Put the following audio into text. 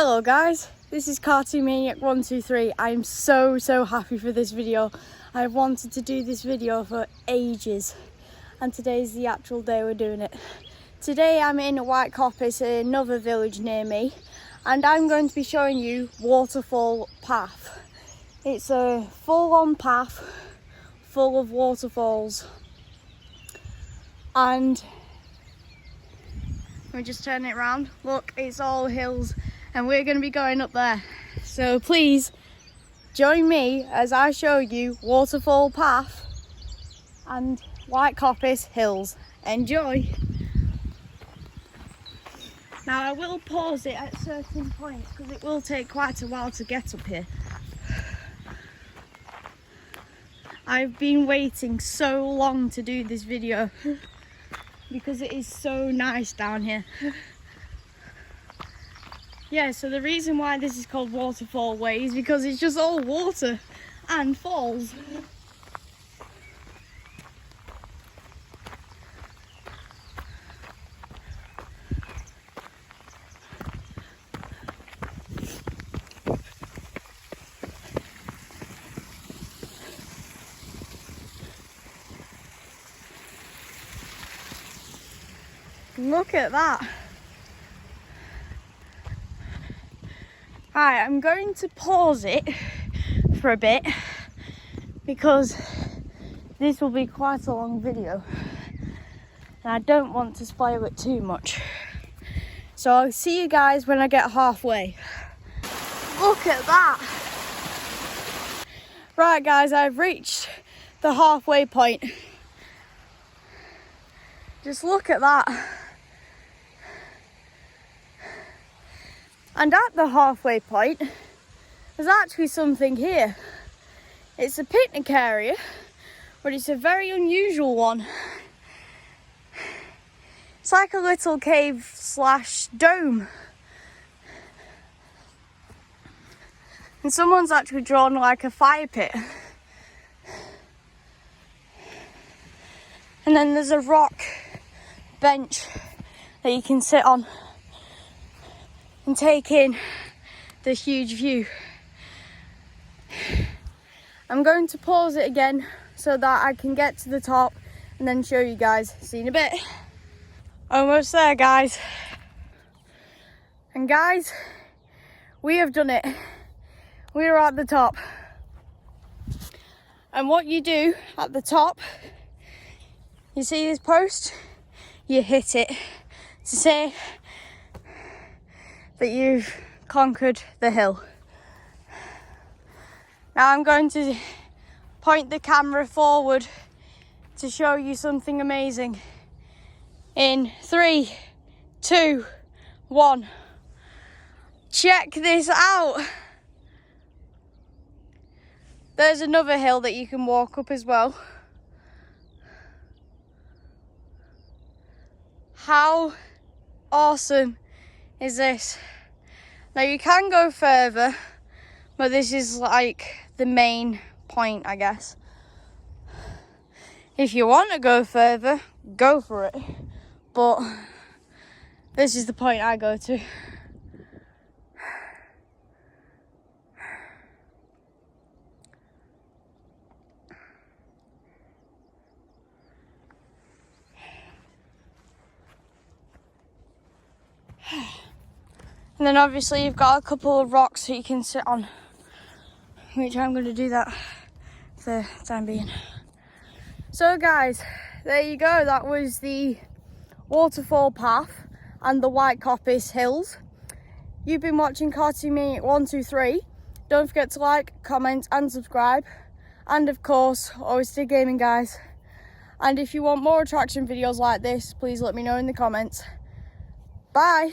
Hello guys, this is Cartoon Maniac 123. I'm so happy for this video. I've wanted to do this video for ages and today's the actual day we're doing it. Today I'm in White Coppice, another village near me, and I'm going to be showing you Waterfall Path. It's a full-on path full of waterfalls, and let me just turn it around. Look, it's all hills and we're going to be going up there. So please join me as I show you Waterfall Path and White Coppice Hills. Enjoy! Now I will pause it at certain points because it will take quite a while to get up here. I've been waiting so long to do this video because it is so nice down here. Yeah, so the reason why this is called Waterfall Way is because it's just all water and falls. Look at that. Right, I'm going to pause it for a bit because this will be quite a long video and I don't want to spoil it too much. So I'll see you guys when I get halfway. Look at that. Right guys, I've reached the halfway point. Just look at that. And at the halfway point, there's actually something here. It's a picnic area, but it's a very unusual one. It's like a little cave slash dome. And someone's actually drawn like a fire pit. And then there's a rock bench that you can sit on and take in the huge view. I'm going to pause it again so that I can get to the top and then show you guys. See you in a bit. Almost there, guys. And guys, we have done it. We are at the top. And what you do at the top, you see this post? You hit it to say that you've conquered the hill. Now I'm going to point the camera forward to show you something amazing. In 3, 2, 1. Check this out. There's another hill that you can walk up as well. How awesome is this? Now you can go further, but this is like the main point, I guess. If you want to go further, go for it. But this is the point I go to. And then obviously you've got a couple of rocks that you can sit on, which I'm going to do that for the time being. So guys, there you go. That was the Waterfall Path and the White Coppice Hills. You've been watching Cartoon Maniac 123. Don't forget to like, comment and subscribe. And of course, always stay gaming, guys. And if you want more attraction videos like this, please let me know in the comments. Bye.